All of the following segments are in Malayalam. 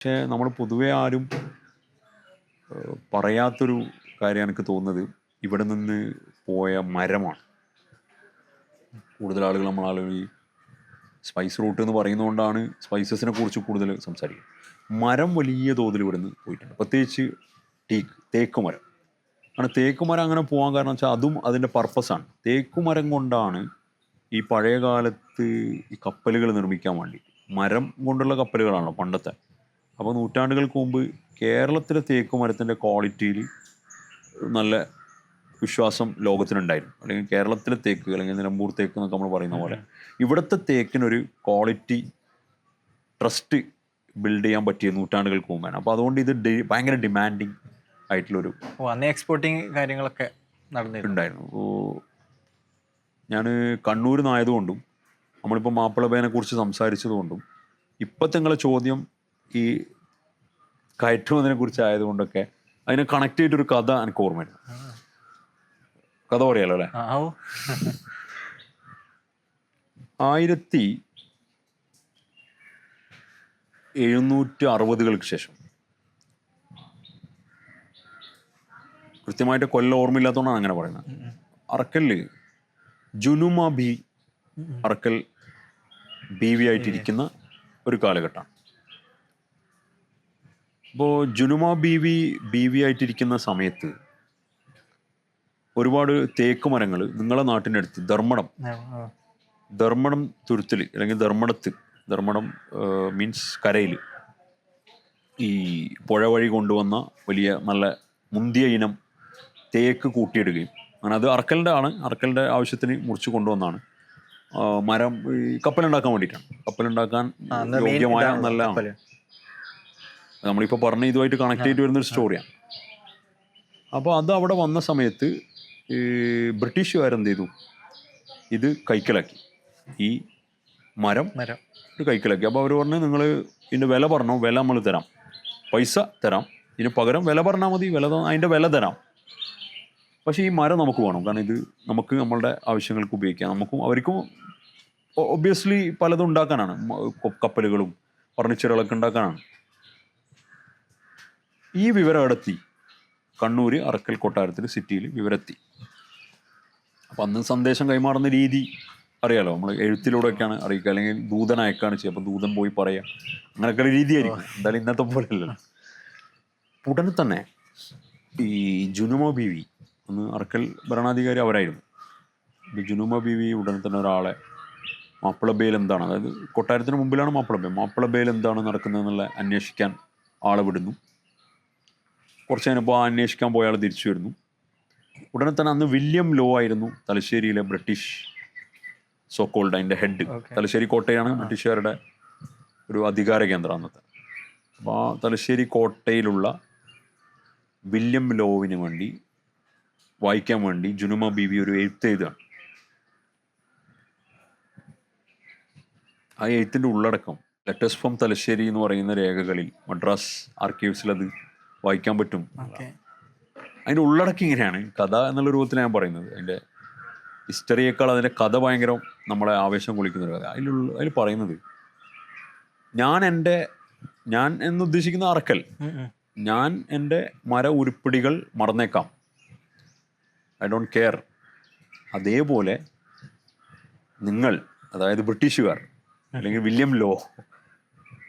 പക്ഷേ നമ്മൾ പൊതുവെ ആരും പറയാത്തൊരു കാര്യം എനിക്ക് തോന്നുന്നത് ഇവിടെ നിന്ന് പോയ മരമാണ്. കൂടുതൽ ആളുകൾ ഈ സ്പൈസ് റൂട്ട് എന്ന് പറയുന്നതുകൊണ്ടാണ് സ്പൈസസിനെ കുറിച്ച് കൂടുതൽ സംസാരിക്കുന്നത്. മരം വലിയ തോതിൽ ഇവിടെ നിന്ന് പോയിട്ടുണ്ട്, പ്രത്യേകിച്ച് തേക്ക് മരം. കാരണം തേക്ക് മരം അങ്ങനെ പോകാൻ കാരണം വെച്ചാൽ അതും അതിൻ്റെ പർപ്പസാണ്. തേക്ക് മരം കൊണ്ടാണ് ഈ പഴയ കാലത്ത് ഈ കപ്പലുകൾ നിർമ്മിക്കാൻ വേണ്ടി, മരം കൊണ്ടുള്ള കപ്പലുകളാണല്ലോ പണ്ടത്തെ. അപ്പോൾ നൂറ്റാണ്ടുകൾക്ക് മുമ്പ് കേരളത്തിലെ തേക്ക് മരത്തിൻ്റെ ക്വാളിറ്റിയിൽ നല്ല വിശ്വാസം ലോകത്തിനുണ്ടായിരുന്നു. അല്ലെങ്കിൽ കേരളത്തിലെ തേക്ക്, അല്ലെങ്കിൽ നിലമ്പൂർ തേക്ക് എന്നൊക്കെ നമ്മൾ പറയുന്ന പോലെ ഇവിടുത്തെ തേക്കിനൊരു ക്വാളിറ്റി ട്രസ്റ്റ് ബിൽഡ് ചെയ്യാൻ പറ്റിയ നൂറ്റാണ്ടുകൾക്ക് മുമ്പാണ്. അപ്പോൾ അതുകൊണ്ട് ഇത് ഭയങ്കര ഡിമാൻഡിങ് ആയിട്ടുള്ളൊരു എക്സ്പോർട്ടിങ് കാര്യങ്ങളൊക്കെ ഉണ്ടായിരുന്നു. ഞാൻ കണ്ണൂരിൽ നിന്നായതുകൊണ്ടും നമ്മളിപ്പോൾ മാപ്പിളബേനെ കുറിച്ച് സംസാരിച്ചതുകൊണ്ടും ഇപ്പോഴത്തെ നിങ്ങളെ ചോദ്യം ഈ കയറ്റുമതിനെ കുറിച്ച് ആയതുകൊണ്ടൊക്കെ അതിനെ കണക്ട് ചെയ്തിട്ടൊരു കഥ എനിക്ക് ഓർമ്മയുണ്ട്. കഥ പറയാലോ അല്ലേ? 1760-കൾക്ക് ശേഷം, കൃത്യമായിട്ട് കൊല്ലം ഓർമ്മയില്ലാത്തതുകൊണ്ടാണ് അങ്ങനെ പറയുന്നത്, അറക്കലില് ജുനുമ ബി അറക്കൽ ബീവി ആയിട്ടിരിക്കുന്ന ഒരു കാലഘട്ടമാണ്. അപ്പോൾ ജുനുമ ബീവി ആയിട്ടിരിക്കുന്ന സമയത്ത് ഒരുപാട് തേക്ക് മരങ്ങൾ നിങ്ങളെ നാട്ടിൻ്റെ അടുത്ത് ധർമ്മടം തുരുത്തിൽ, അല്ലെങ്കിൽ ധർമ്മടം മീൻസ് കരയിൽ ഈ പുഴ വഴി കൊണ്ടുവന്ന വലിയ നല്ല മുന്തിയ ഇനം തേക്ക് കൂട്ടിയിടുകയും, അങ്ങനെ അത് അറക്കലിൻ്റെ ആവശ്യത്തിന് മുറിച്ച് കൊണ്ടുവന്നാണ്. മരം ഈ കപ്പലുണ്ടാക്കാൻ വേണ്ടിയിട്ടാണ്. കപ്പലുണ്ടാക്കാൻ യോഗ്യമായ നല്ല, നമ്മളിപ്പോൾ പറഞ്ഞ ഇതുമായിട്ട് കണക്ട് ചെയ്തിട്ട് വരുന്നൊരു സ്റ്റോറിയാണ്. അപ്പോൾ അത് അവിടെ വന്ന സമയത്ത് ബ്രിട്ടീഷുകാരെന്ത് ചെയ്തു, ഇത് കൈക്കലാക്കി, ഈ മരം കൈക്കലാക്കി. അപ്പോൾ അവർ പറഞ്ഞു, നിങ്ങൾ ഇതിൻ്റെ വില പറഞ്ഞോ, വില നമ്മൾ തരാം, പൈസ തരാം, ഇതിന് പകരം വില പറഞ്ഞാൽ മതി, അതിൻ്റെ വില തരാം, പക്ഷേ ഈ മരം നമുക്ക് വേണം, കാരണം ഇത് നമുക്ക് നമ്മളുടെ ആവശ്യങ്ങൾക്ക് ഉപയോഗിക്കാം, അവർക്കും ഒബ്വിയസ്ലി പലതും ഉണ്ടാക്കാനാണ്, കപ്പലുകളും ഫർണിച്ചറുകളൊക്കെ ഉണ്ടാക്കാനാണ്. ഈ വിവരം എത്തി കണ്ണൂർ അറക്കൽ കൊട്ടാരത്തിൽ സിറ്റിയിൽ വിവരത്തി. അപ്പം അന്ന് സന്ദേശം കൈമാറുന്ന രീതി അറിയാലോ, നമ്മൾ എഴുത്തിലൂടെയൊക്കെയാണ് അറിയിക്കുക, അല്ലെങ്കിൽ ദൂതൻ അയക്കാണ് ചെയ്യുക. അപ്പം ദൂതൻ പോയി പറയുക, അങ്ങനെയൊക്കെ രീതിയായിരിക്കും. എന്തായാലും ഇന്നത്തെ പോലെ അല്ലല്ലോ. ഉടനെ തന്നെ ഈ ജുനുമ ബീവി, അന്ന് അറക്കൽ ഭരണാധികാരി അവരായിരുന്നു. ജുനുമ ബീവി ഉടനെ തന്നെ ഒരാളെ, മാപ്പിളബേൽ എന്താണ്, അതായത് കൊട്ടാരത്തിന് മുമ്പിലാണ് മാപ്പിളബേൽ എന്താണ് നടക്കുന്നതെന്നുള്ള അന്വേഷിക്കാൻ ആളെ വിടുന്നു. കുറച്ച് കഴിഞ്ഞപ്പോൾ അന്വേഷിക്കാൻ പോയ ആൾ തിരിച്ചു വരുന്നു. ഉടനെ തന്നെ അന്ന് വില്യം ലോ ആയിരുന്നു തലശ്ശേരിയിലെ ബ്രിട്ടീഷ് സോക്കോൾഡ്, അതിൻ്റെ ഹെഡ്. തലശ്ശേരി കോട്ടയാണ് ബ്രിട്ടീഷുകാരുടെ ഒരു അധികാര കേന്ദ്രം അന്നത്തെ. അപ്പോൾ ആ തലശ്ശേരി കോട്ടയിലുള്ള വില്യം ലോവിന് വേണ്ടി വായിക്കാൻ വേണ്ടി ജുനുമ ബീവി ഒരു എഴുത്ത് എഴുതുകയാണ്. ആ എഴുത്തിൻ്റെ ഉള്ളടക്കം ലെറ്റേഴ്സ് ഫ്രം തലശ്ശേരി എന്ന് പറയുന്ന രേഖകളിൽ മദ്രാസ് ആർക്കൈവ്സിൽ അത് വായിക്കാൻ പറ്റും. അതിൻ്റെ ഉള്ളടക്കം ഇങ്ങനെയാണ്, കഥ എന്നുള്ള രൂപത്തിൽ ഞാൻ പറയുന്നത്. അതിൻ്റെ ഹിസ്റ്ററിയേക്കാൾ അതിൻ്റെ കഥ ഭയങ്കര നമ്മളെ ആവേശം കൊള്ളിക്കുന്നൊരു കഥ. അതിൽ പറയുന്നത്, ഞാൻ എന്നുദ്ദേശിക്കുന്ന അറക്കൽ, ഞാൻ എൻ്റെ മര ഉരുപ്പിടികൾ മറന്നേക്കാം, ഐ ഡോണ്ട് കെയർ. അതേപോലെ നിങ്ങൾ, അതായത് ബ്രിട്ടീഷുകാർ അല്ലെങ്കിൽ വില്യം ലോ,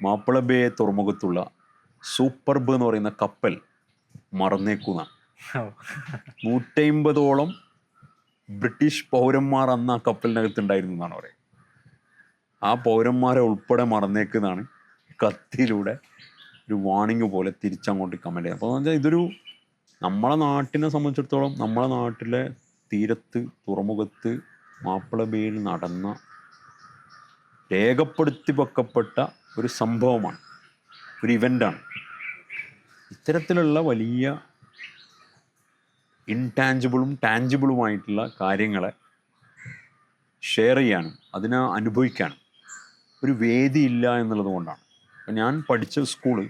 മാപ്പിള ബേ തുറമുഖത്തുള്ള സൂപ്പർബ് എന്ന് പറയുന്ന കപ്പൽ മറന്നേക്കുന്ന 150ഓളം ബ്രിട്ടീഷ് പൗരന്മാർ അന്ന് ആ കപ്പലിനകത്തുണ്ടായിരുന്നു എന്നാണ് പറയുന്നത്. ആ പൗരന്മാരെ ഉൾപ്പെടെ മറന്നേക്കുന്നതാണ് കത്തിലൂടെ ഒരു വാണിംഗ് പോലെ തിരിച്ചങ്ങോട്ട് കമൻ്റ് ചെയ്യുന്നത്. അപ്പോൾ എന്ന് വെച്ചാൽ ഇതൊരു, നമ്മളെ നാട്ടിനെ സംബന്ധിച്ചിടത്തോളം, നമ്മളെ നാട്ടിലെ തീരത്ത് തുറമുഖത്ത് മാപ്പിള ബേയിൽ നടന്ന രേഖപ്പെടുത്തി വെക്കപ്പെട്ട ഒരു സംഭവമാണ്, ഒരു ഇവൻ്റാണ്. ഇത്തരത്തിലുള്ള വലിയ ഇൻടാഞ്ചിബിളും ടാഞ്ചിബിളുമായിട്ടുള്ള കാര്യങ്ങളെ ഷെയർ ചെയ്യാനും അതിനെ അനുഭവിക്കാനും ഒരു വേദിയില്ല എന്നുള്ളത് കൊണ്ടാണ്. അപ്പം ഞാൻ പഠിച്ച സ്കൂള്,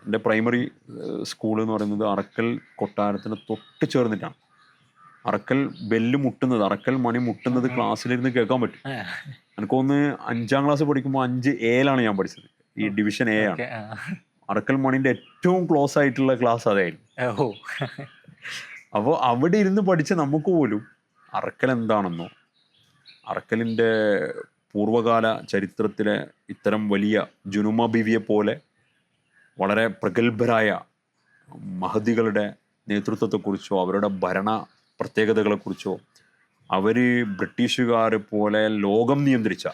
എൻ്റെ പ്രൈമറി സ്കൂൾ എന്ന് പറയുന്നത് അറക്കൽ കൊട്ടാരത്തിന് തൊട്ട് ചേർന്നിട്ടാണ്. അറക്കൽ ബെല്ല് മുട്ടുന്നത്, അറക്കൽ മണി മുട്ടുന്നത് ക്ലാസ്സിലിരുന്ന് കേൾക്കാൻ പറ്റും. എനിക്കൊന്ന് 5ാം ക്ലാസ് പഠിക്കുമ്പോൾ 5A ഞാൻ പഠിച്ചത്. ഈ ഡിവിഷൻ എ ആണ്. ഓക്കെ. അറക്കൽ മണിൻ്റെ ഏറ്റവും ക്ലോസ് ആയിട്ടുള്ള ക്ലാസ് അതായിരുന്നു. ഓ. അപ്പോൾ അവിടെ ഇരുന്ന് പഠിച്ച നമുക്ക് പോലും അറക്കൽ എന്താണെന്നോ അറക്കലിൻ്റെ പൂർവ്വകാല ചരിത്രത്തിലെ ഇത്തരം വലിയ ജുനുമ ബീവിയെ പോലെ വളരെ പ്രഗത്ഭരായ മഹദികളുടെ നേതൃത്വത്തെക്കുറിച്ചോ അവരുടെ ഭരണ പ്രത്യേകതകളെക്കുറിച്ചോ അവർ ബ്രിട്ടീഷുകാർ പോലെ ലോകം നിയന്ത്രിച്ച,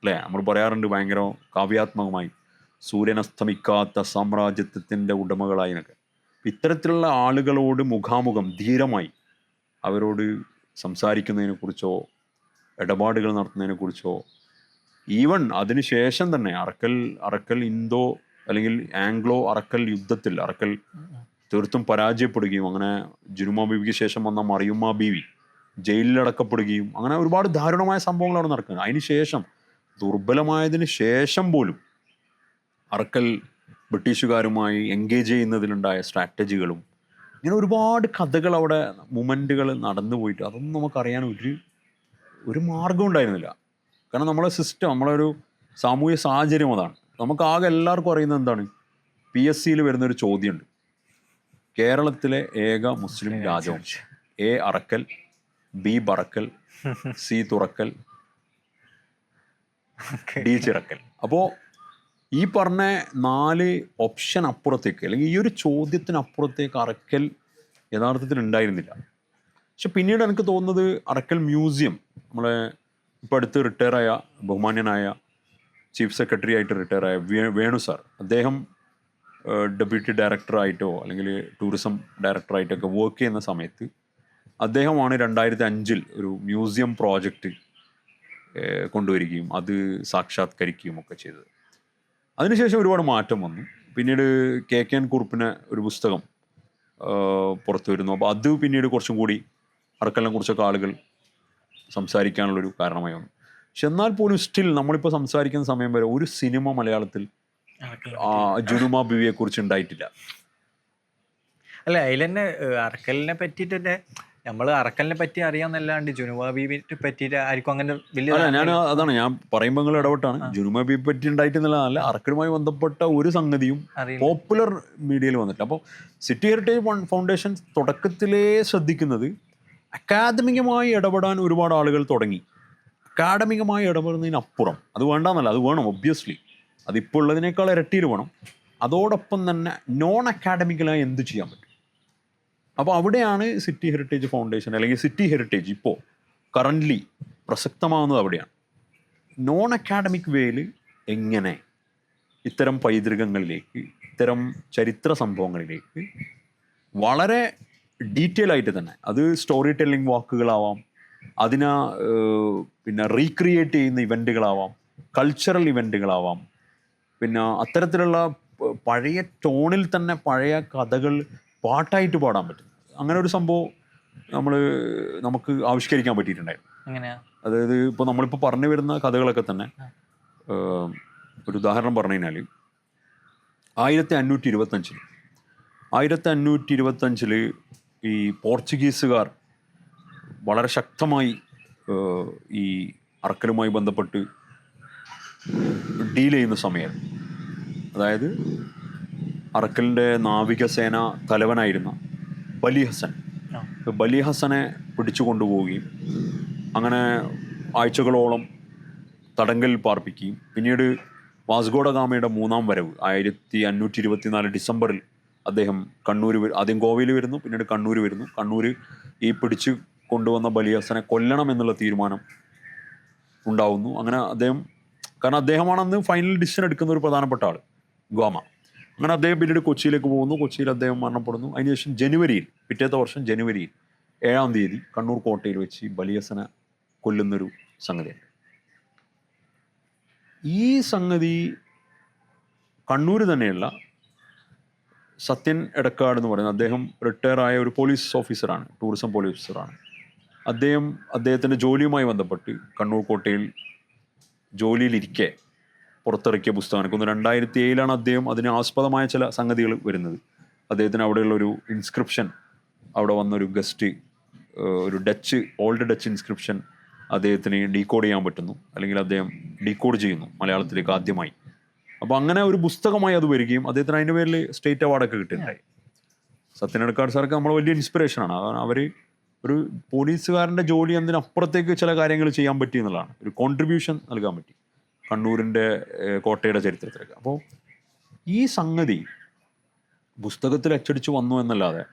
അല്ലേ, നമ്മൾ പറയാറുണ്ട് ഭയങ്കര കാവ്യാത്മകമായി സൂര്യനസ്തമിക്കാത്ത സാമ്രാജ്യത്വത്തിൻ്റെ ഉടമകളായി എന്നൊക്കെ. ഇത്തരത്തിലുള്ള ആളുകളോട് മുഖാമുഖം ധീരമായി അവരോട് സംസാരിക്കുന്നതിനെക്കുറിച്ചോ ഇടപാടുകൾ നടത്തുന്നതിനെക്കുറിച്ചോ ഈവൻ അതിനുശേഷം തന്നെ അറക്കൽ ഇന്തോ അല്ലെങ്കിൽ ആംഗ്ലോ അറക്കൽ യുദ്ധത്തിൽ അറക്കൽ തീർത്തും പരാജയപ്പെടുകയും അങ്ങനെ ജുനുമ ബീവിക്ക് ശേഷം വന്ന മറിയുമ്മ ബീവി ജയിലിലടക്കപ്പെടുകയും അങ്ങനെ ഒരുപാട് ദാരുണമായ സംഭവങ്ങൾ അവിടെ നടക്കുന്നത്. അതിന് ശേഷം ദുർബലമായതിന് ശേഷം പോലും അറക്കൽ ബ്രിട്ടീഷുകാരുമായി എൻഗേജ് ചെയ്യുന്നതിലുണ്ടായ സ്ട്രാറ്റജികളും ഇങ്ങനെ ഒരുപാട് കഥകൾ അവിടെ മൊമെൻറ്റുകൾ നടന്നു പോയിട്ട് അതൊന്നും നമുക്കറിയാൻ ഒരു മാർഗം ഉണ്ടായിരുന്നില്ല. കാരണം നമ്മളെ സിസ്റ്റം, നമ്മളൊരു സാമൂഹ്യ സാഹചര്യം അതാണ്. നമുക്ക് ആകെ എല്ലാവർക്കും അറിയുന്നത് എന്താണ്, PSCയിൽ വരുന്നൊരു ചോദ്യമുണ്ട്, കേരളത്തിലെ ഏക മുസ്ലിം രാജവംശം A Arakkal, B ബറക്കൽ, C തുറക്കൽ, D Chirakkal. അപ്പോൾ ഈ പറഞ്ഞ 4 ഓപ്ഷൻ അപ്പുറത്തേക്ക് അല്ലെങ്കിൽ ഈ ഒരു ചോദ്യത്തിനപ്പുറത്തേക്ക് അറക്കൽ യഥാർത്ഥത്തിൽ ഉണ്ടായിരുന്നില്ല. പക്ഷെ പിന്നീട് എനിക്ക് തോന്നുന്നത് അറക്കൽ മ്യൂസിയം, നമ്മളെ ഇപ്പോൾ അടുത്ത് റിട്ടയറായ ബഹുമാന്യനായ ചീഫ് സെക്രട്ടറി ആയിട്ട് റിട്ടയറായ വേണു സാർ, അദ്ദേഹം ഡെപ്യൂട്ടി ഡയറക്ടറായിട്ടോ അല്ലെങ്കിൽ ടൂറിസം ഡയറക്ടറായിട്ടൊക്കെ വർക്ക് ചെയ്യുന്ന സമയത്ത് അദ്ദേഹമാണ് 2005 ഒരു മ്യൂസിയം പ്രോജക്റ്റ് കൊണ്ടുവരികയും അത് സാക്ഷാത്കരിക്കുകയും ഒക്കെ ചെയ്തത്. അതിനുശേഷം ഒരുപാട് മാറ്റം വന്നു. പിന്നീട് KKN കുറുപ്പിന് ഒരു പുസ്തകം പുറത്തു വരുന്നു. അപ്പോൾ അത് പിന്നീട് കുറച്ചും കൂടി അറക്കലിനെ കുറിച്ചൊക്കെ ആളുകൾ സംസാരിക്കാനുള്ളൊരു കാരണമായി വന്നു. പക്ഷെ എന്നാൽ പോലും സ്റ്റിൽ നമ്മളിപ്പോൾ സംസാരിക്കുന്ന സമയം വരെ ഒരു സിനിമ മലയാളത്തിൽ ജുനുമ ബീവിയെ കുറിച്ച് ഉണ്ടായിട്ടില്ല. അല്ല, അതിൽ തന്നെ അറക്കലിനെ പറ്റിയിട്ട് തന്നെ നമ്മൾ അറക്കലിനെ പറ്റി അറിയാന്നല്ലാണ്ട് ജുനുമ ബീവിനെ പറ്റിയിട്ട് ആർക്കും അങ്ങനെ വലിയ അതാണ് ഞാൻ പറയുമ്പോൾ നിങ്ങൾ ഇടപെട്ടാണ്. ജുനുമ ബീവി പറ്റി ഉണ്ടായിട്ടെന്നുള്ളതല്ല, അറക്കലുമായി ബന്ധപ്പെട്ട ഒരു സംഗതിയും പോപ്പുലർ മീഡിയയിൽ വന്നിട്ടില്ല. അപ്പോൾ സിറ്റി ഹെറിറ്റേജ് ഫൗണ്ടേഷൻ തുടക്കത്തിലേ ശ്രദ്ധിക്കുന്നത് അക്കാദമികമായി ഇടപെടാൻ ഒരുപാട് ആളുകൾ തുടങ്ങി. അക്കാഡമികമായി ഇടപെടുന്നതിനപ്പുറം, അത് വേണ്ടെന്നല്ല, അത് വേണം ഒബ്വിയസ്ലി, അതിപ്പോൾ ഉള്ളതിനേക്കാൾ ഇരട്ടിയിൽ വേണം. അതോടൊപ്പം തന്നെ നോൺ അക്കാഡമിക്കലായി എന്ത് ചെയ്യാൻ പറ്റും. അപ്പോൾ അവിടെയാണ് സിറ്റി ഹെറിറ്റേജ് ഫൗണ്ടേഷൻ അല്ലെങ്കിൽ സിറ്റി ഹെറിറ്റേജ് ഇപ്പോൾ കറൻ്റ്ലി പ്രസക്തമാകുന്നത് അവിടെയാണ്. നോൺ അക്കാഡമിക് വേയിൽ എങ്ങനെ ഇത്തരം പൈതൃകങ്ങളിലേക്ക്, ഇത്തരം ചരിത്ര സംഭവങ്ങളിലേക്ക് വളരെ ഡീറ്റെയിൽ ആയിട്ട് തന്നെ, അത് സ്റ്റോറി ടെല്ലിംഗ് വാക്കുകളാവാം, അതിനെ പിന്നെ റീക്രിയേറ്റ് ചെയ്യുന്ന ഇവൻറ്റുകളാവാം, കൾച്ചറൽ ഇവൻറ്റുകളാവാം, പിന്നെ അത്തരത്തിലുള്ള പഴയ ടോണിൽ തന്നെ പഴയ കഥകൾ പാട്ടായിട്ട് പാടാൻ പറ്റും. അങ്ങനെ ഒരു സംഭവം നമുക്ക് ആവിഷ്കരിക്കാൻ പറ്റിയിട്ടുണ്ടായിരുന്നു. അതായത് ഇപ്പോൾ നമ്മളിപ്പോൾ പറഞ്ഞു വരുന്ന കഥകളൊക്കെ തന്നെ ഒരു ഉദാഹരണം പറഞ്ഞു കഴിഞ്ഞാൽ 1525 ഈ പോർച്ചുഗീസുകാർ വളരെ ശക്തമായി ഈ അറക്കലുമായി ബന്ധപ്പെട്ട് ഡീൽ ചെയ്യുന്ന സമയം, അതായത് അറക്കലിൻ്റെ നാവികസേന തലവനായിരുന്ന ബലി ഹസനെ പിടിച്ചു കൊണ്ടുപോവുകയും അങ്ങനെ ആഴ്ചകളോളം തടങ്കലിൽ പാർപ്പിക്കുകയും പിന്നീട് വാസ്കോഡ ഗാമയുടെ 3ാം വരവ് 1524 ഡിസംബറിൽ അദ്ദേഹം ആദ്യം ഗോവയിൽ വരുന്നു, പിന്നീട് കണ്ണൂർ വരുന്നു. കണ്ണൂർ ഈ പിടിച്ചു കൊണ്ടുവന്ന ബലി ഹസനെ കൊല്ലണം എന്നുള്ള തീരുമാനം ഉണ്ടാവുന്നു. അങ്ങനെ കാരണം അദ്ദേഹമാണ് അന്ന് ഫൈനൽ ഡിസിഷൻ എടുക്കുന്ന ഒരു പ്രധാനപ്പെട്ട ആൾ, ഗോമ. അങ്ങനെ അദ്ദേഹം പിന്നീട് കൊച്ചിയിലേക്ക് പോകുന്നു. കൊച്ചിയിൽ അദ്ദേഹം മരണപ്പെടുന്നു. അതിനുശേഷം പിറ്റേത്തെ വർഷം ജനുവരിയിൽ 7-ാം തീയതി കണ്ണൂർ കോട്ടയിൽ വെച്ച് ബലി ഹസനെ കൊല്ലുന്നൊരു സംഗതിയുണ്ട്. ഈ സംഗതി കണ്ണൂർ തന്നെയുള്ള സത്യൻ എടക്കാട് എന്ന് പറയുന്നത്, അദ്ദേഹം റിട്ടയറായ ഒരു പോലീസ് ഓഫീസറാണ്, ടൂറിസം പോലീസ് ഓഫീസറാണ്. അദ്ദേഹത്തിൻ്റെ ജോലിയുമായി ബന്ധപ്പെട്ട് കണ്ണൂർ കോട്ടയിൽ ജോലിയിലിരിക്കെ പുറത്തിറക്കിയ പുസ്തകം, എനിക്കൊന്ന് 2007 അദ്ദേഹം അതിന് ആസ്പദമായ ചില സംഗതികൾ വരുന്നത്. അദ്ദേഹത്തിന് അവിടെയുള്ളൊരു ഇൻസ്ക്രിപ്ഷൻ, അവിടെ വന്നൊരു ഗസ്റ്റ്, ഒരു ഓൾഡ് ഡച്ച് ഇൻസ്ക്രിപ്ഷൻ അദ്ദേഹത്തിന് ഡീകോഡ് ചെയ്യാൻ പറ്റുന്നു, അല്ലെങ്കിൽ അദ്ദേഹം ഡീകോഡ് ചെയ്യുന്നു മലയാളത്തിലേക്ക് ആദ്യമായി. അപ്പോൾ അങ്ങനെ ഒരു പുസ്തകമായി അത് വരികയും അദ്ദേഹത്തിന് അതിൻ്റെ പേരിൽ സ്റ്റേറ്റ് അവാർഡൊക്കെ കിട്ടിയിട്ടുണ്ടായി. സത്യനടക്കാട് സാർക്ക് നമ്മൾ വലിയ ഇൻസ്പിറേഷനാണ്. അവർ ഒരു പോലീസുകാരൻ്റെ ജോലി എന്നതിനപ്പുറത്തേക്ക് ചില കാര്യങ്ങൾ ചെയ്യാൻ പറ്റി എന്നുള്ളതാണ്, ഒരു കോൺട്രിബ്യൂഷൻ നൽകാൻ പറ്റി കണ്ണൂരിൻ്റെ കോട്ടയുടെ ചരിത്രത്തിലേക്ക്. അപ്പോൾ ഈ സംഗതി പുസ്തകത്തിൽ അച്ചടിച്ച് വന്നു എന്നല്ലാതെ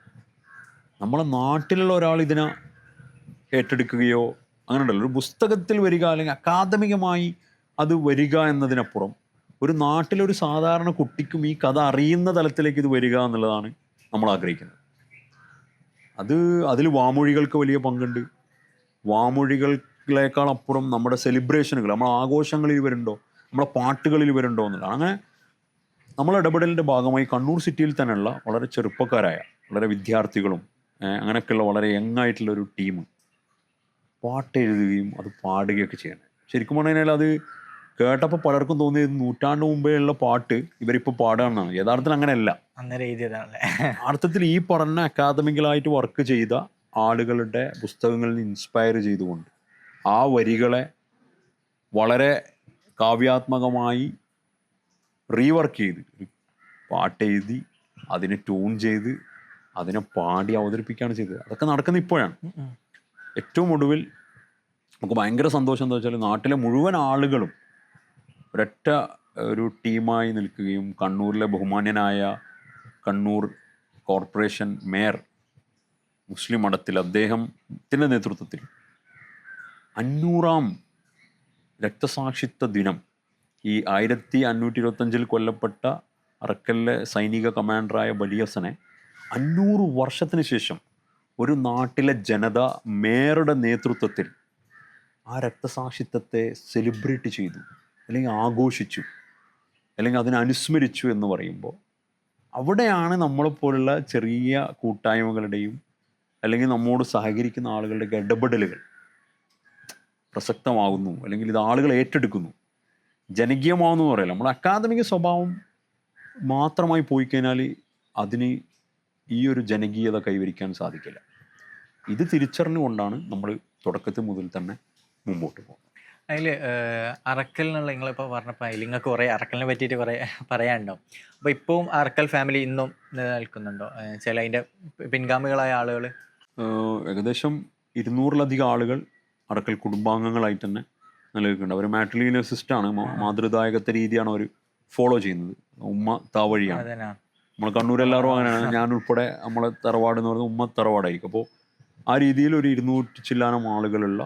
നമ്മളെ നാട്ടിലുള്ള ഒരാൾ ഇതിനെ ഏറ്റെടുക്കുകയോ അങ്ങനെ ഉണ്ടല്ലോ. ഒരു പുസ്തകത്തിൽ വരിക അല്ലെങ്കിൽ അക്കാദമികമായി അത് വരിക എന്നതിനപ്പുറം ഒരു നാട്ടിലൊരു സാധാരണ കുട്ടിക്കും ഈ കഥ അറിയുന്ന തലത്തിലേക്ക് ഇത് വരിക എന്നുള്ളതാണ് നമ്മൾ ആഗ്രഹിക്കുന്നത്. അതിൽ വാമൊഴികൾക്ക് വലിയ പങ്കുണ്ട്. വാമൊഴികളേക്കാൾ അപ്പുറം നമ്മുടെ സെലിബ്രേഷനുകൾ, നമ്മുടെ ആഘോഷങ്ങളിൽ വരുന്നുണ്ടോ, നമ്മുടെ പാട്ടുകളിൽ വരുന്നുണ്ടോ എന്നുള്ളതാണ്. അങ്ങനെ നമ്മൾ ഇടപെടലിൻ്റെ ഭാഗമായി കണ്ണൂർ സിറ്റിയിൽ തന്നെയുള്ള വളരെ ചെറുപ്പക്കാരായ വളരെ വിദ്യാർത്ഥികളും അങ്ങനെയൊക്കെയുള്ള വളരെ യങ്ങായിട്ടുള്ളൊരു ടീം പാട്ട് എഴുതുകയും അത് പാടുകയൊക്കെ ചെയ്യണം. ശരിക്കും പറഞ്ഞു കഴിഞ്ഞാൽ അത് കേട്ടപ്പോൾ പലർക്കും തോന്നിയത് നൂറ്റാണ്ട് മുമ്പേ ഉള്ള പാട്ട് ഇവരിപ്പോൾ പാടുകയാണെന്നാണ്. യഥാർത്ഥത്തിൽ അങ്ങനെയല്ല. അർത്ഥത്തിൽ ഈ പറഞ്ഞ അക്കാദമിക്കലായിട്ട് വർക്ക് ചെയ്ത ആളുകളുടെ പുസ്തകങ്ങളിൽ നിന്ന് ഇൻസ്പയർ ചെയ്തുകൊണ്ട് ആ വരികളെ വളരെ കാവ്യാത്മകമായി റീവർക്ക് ചെയ്ത് പാട്ട് എഴുതി അതിനെ ട്യൂൺ ചെയ്ത് അതിനെ പാടി അവതരിപ്പിക്കുകയാണ് ചെയ്തത്. അതൊക്കെ നടക്കുന്ന ഇപ്പോഴാണ്. ഏറ്റവും ഒടുവിൽ നമുക്ക് ഭയങ്കര സന്തോഷം എന്താ വെച്ചാൽ നാട്ടിലെ മുഴുവൻ ആളുകളും ഒരൊറ്റ ഒരു ടീമായി നിൽക്കുകയും കണ്ണൂരിലെ ബഹുമാന്യനായ കണ്ണൂർ കോർപ്പറേഷൻ മേയർ മുസ്ലിം മഠത്തിൽ അദ്ദേഹത്തിൻ്റെ നേതൃത്വത്തിൽ 500ാം രക്തസാക്ഷിത്വ ദിനം, ഈ 1525 കൊല്ലപ്പെട്ട അറക്കലിലെ സൈനിക കമാൻഡറായ വലിയസനെ 500 വർഷത്തിന് ശേഷം ഒരു നാട്ടിലെ ജനത മേയറുടെ നേതൃത്വത്തിൽ ആ രക്തസാക്ഷിത്വത്തെ സെലിബ്രേറ്റ് ചെയ്തു, അല്ലെങ്കിൽ ആഘോഷിച്ചു, അല്ലെങ്കിൽ അതിനെ അനുസ്മരിച്ചു എന്ന് പറയുമ്പോൾ അവിടെയാണ് നമ്മളെപ്പോലുള്ള ചെറിയ കൂട്ടായ്മകളുടെയും അല്ലെങ്കിൽ നമ്മോട് സഹകരിക്കുന്ന ആളുകളുടെയൊക്കെ ഇടപെടലുകൾ പ്രസക്തമാകുന്നു, അല്ലെങ്കിൽ ഇത് ആളുകൾ ഏറ്റെടുക്കുന്നു, ജനകീയമാവുന്നു എന്ന് പറയില്ല. നമ്മൾ അക്കാദമിക സ്വഭാവം മാത്രമായി പോയി കഴിഞ്ഞാൽ അതിന് ഈ ഒരു ജനകീയത കൈവരിക്കാൻ സാധിക്കില്ല. ഇത് തിരിച്ചറിഞ്ഞുകൊണ്ടാണ് നമ്മൾ തുടക്കത്തിൽ മുതൽ തന്നെ മുമ്പോട്ട് പോകുന്നത്. അതിൽ അറക്കൽ എന്നുള്ള നിങ്ങളിപ്പോൾ പറഞ്ഞപ്പോൾ അതിൽ നിങ്ങൾക്ക് കുറേ അറക്കലിനെ പറ്റിയിട്ട് കുറേ പറയാനുണ്ടാവും. അപ്പോൾ ഇപ്പവും അറക്കൽ ഫാമിലി ഇന്നും നിലനിൽക്കുന്നുണ്ടോ? ചില അതിൻ്റെ പിൻഗാമികളായ ആളുകൾ ഏകദേശം 200-ലധികം ആളുകൾ അറക്കൽ കുടുംബാംഗങ്ങളായിട്ട് തന്നെ നിലനിൽക്കുന്നുണ്ട്. അവർ മാട്രിലീനിയൽ സിസ്റ്റമാണ്, മാതൃദായകത്തെ രീതിയാണ് അവർ ഫോളോ ചെയ്യുന്നത്. ഉമ്മ താവഴിയാണ്. നമ്മൾ കണ്ണൂരെല്ലാവരും അങ്ങനെയാണ്, ഞാൻ ഉൾപ്പെടെ നമ്മളെ തറവാട് എന്ന് പറയുന്നത് ഉമ്മ തറവാടായിരിക്കും. അപ്പോൾ ആ രീതിയിൽ ഒരു 200 ചില്ലാനം ആളുകളുള്ള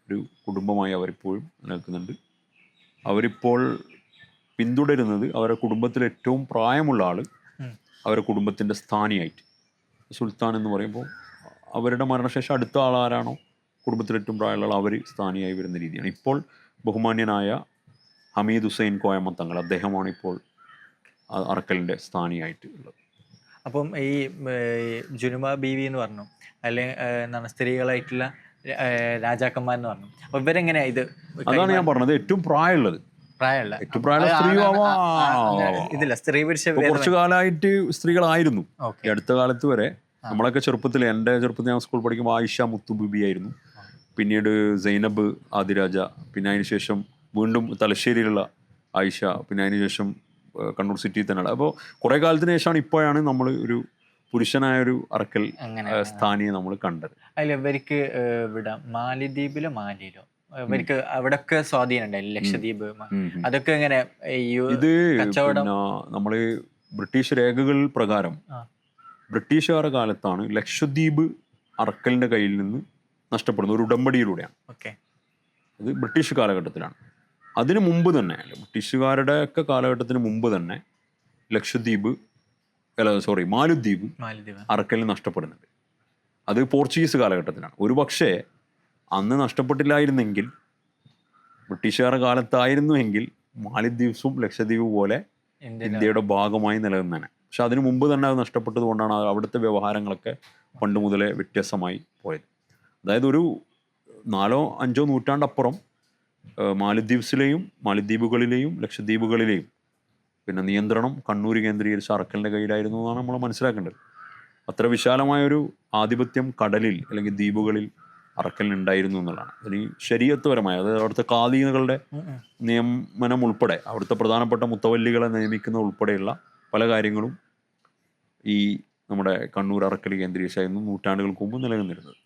ഒരു കുടുംബമായി അവരിപ്പോഴും നിൽക്കുന്നുണ്ട്. അവരിപ്പോൾ പിന്തുടരുന്നത് അവരുടെ കുടുംബത്തിലെ ഏറ്റവും പ്രായമുള്ള ആൾ അവരുടെ കുടുംബത്തിൻ്റെ സ്ഥാനിയായിട്ട്, സുൽത്താൻ എന്ന് പറയുമ്പോൾ അവരുടെ മരണശേഷം അടുത്ത ആളാരാണോ കുടുംബത്തിലെ ഏറ്റവും പ്രായമുള്ള ആൾ അവർ സ്ഥാനിയായി വരുന്ന രീതിയാണ്. ഇപ്പോൾ ബഹുമാന്യനായ ഹമീദ് ഹുസൈൻ കോയമ്മ തങ്ങൾ, അദ്ദേഹമാണ് ഇപ്പോൾ അറക്കലിൻ്റെ സ്ഥാനിയായിട്ട് ഉള്ളത്. അപ്പം ഈ ജുനുമ ബീവി എന്ന് പറഞ്ഞു, അല്ലെങ്കിൽ എന്താണ് സ്ത്രീകളായിട്ടുള്ള രാജാക്കന്മാരെന്ന് പറഞ്ഞു. അപ്പൊ ഇവരെങ്ങനെയാ ഇത്? അതാണ് ഞാൻ പറഞ്ഞത്, ഏറ്റവും പ്രായമുള്ളത് ഏറ്റവും പ്രായമുള്ള ഇതില്ല സ്ത്രീ പുരുഷ കുറച്ചു കാലമായിട്ട് സ്ത്രീകളായിരുന്നു. ഈ അടുത്ത കാലത്ത് വരെ നമ്മളൊക്കെ ചെറുപ്പത്തിൽ, എൻ്റെ ചെറുപ്പത്തിൽ ഞാൻ സ്കൂൾ പഠിക്കുമ്പോൾ ആയിഷ മുത്തു ബിബി ആയിരുന്നു, പിന്നീട് സൈനബ് ആദിരാജ, പിന്നെ അതിനുശേഷം വീണ്ടും തലശ്ശേരിയിലുള്ള ആയിഷ, പിന്നെ അതിനുശേഷം കണ്ണൂർ സിറ്റിയിൽ തന്നെയാണ്. അപ്പോൾ കുറേ കാലത്തിന് ശേഷമാണ് ഇപ്പോഴാണ് നമ്മൾ ഒരു പുരുഷനായ ഒരു അറക്കൽ സ്ഥാനിയെ നമ്മൾ കണ്ടത്. അതിൽ ഇവർക്ക് ഇവിടെ മാലിദ്വീപിലോ മാലിയിലോ ഇവർക്ക് അവിടെയൊക്കെ സ്വാധീനം ഉണ്ടായില്ല, ലക്ഷദ്വീപ് അതൊക്കെ എങ്ങനെ? ഇത് നമ്മൾ ബ്രിട്ടീഷ് രേഖകൾ പ്രകാരം ബ്രിട്ടീഷുകാരുടെ കാലത്താണ് ലക്ഷദ്വീപ് അറക്കലിന്റെ കയ്യിൽ നിന്ന് നഷ്ടപ്പെടുന്നത്, ഒരു ഉടമ്പടിയിലൂടെയാണ്. അത് ബ്രിട്ടീഷ് കാലഘട്ടത്തിലാണ്. അതിന് മുമ്പ് തന്നെ, ബ്രിട്ടീഷുകാരുടെ ഒക്കെ കാലഘട്ടത്തിന് മുമ്പ് തന്നെ മാലദ്വീപ് അറക്കലിന് നഷ്ടപ്പെടുന്നുണ്ട്. അത് പോർച്ചുഗീസ് കാലഘട്ടത്തിലാണ്. ഒരു പക്ഷേ അന്ന് നഷ്ടപ്പെട്ടില്ലായിരുന്നെങ്കിൽ, ബ്രിട്ടീഷുകാരുടെ കാലത്തായിരുന്നുവെങ്കിൽ മാലദ്വീപ്സും ലക്ഷദ്വീപ് പോലെ ഇന്ത്യയുടെ ഭാഗമായി നിലനിന്നേനെ. പക്ഷെ അതിനു മുമ്പ് തന്നെ അത് നഷ്ടപ്പെട്ടത് കൊണ്ടാണ് അവിടുത്തെ വ്യവഹാരങ്ങളൊക്കെ പണ്ട് മുതലേ വ്യത്യസ്തമായി പോയത്. അതായത് ഒരു 4-5 നൂറ്റാണ്ടപ്പുറം മാലദ്വീപുകളിലെയും ലക്ഷദ്വീപുകളിലെയും പിന്നെ നിയന്ത്രണം കണ്ണൂർ കേന്ദ്രീകരിച്ച അറക്കലിൻ്റെ കയ്യിലായിരുന്നു എന്നാണ് നമ്മൾ മനസ്സിലാക്കേണ്ടത്. അത്ര വിശാലമായൊരു ആധിപത്യം കടലിൽ അല്ലെങ്കിൽ ദ്വീപുകളിൽ അറക്കലിനുണ്ടായിരുന്നു എന്നുള്ളതാണ്. അതിന് ശരീഅത്തുപരമായ, അതായത് അവിടുത്തെ കാദീകളുടെ നിയമനം ഉൾപ്പെടെ അവിടുത്തെ പ്രധാനപ്പെട്ട മുത്തവല്ലികളെ നിയമിക്കുന്ന ഉൾപ്പെടെയുള്ള പല കാര്യങ്ങളും ഈ നമ്മുടെ കണ്ണൂർ അറക്കൽ കേന്ദ്രീകരിച്ചായിരുന്നു നൂറ്റാണ്ടുകൾക്ക് മുമ്പ് നിലനിന്നിരുന്നത്.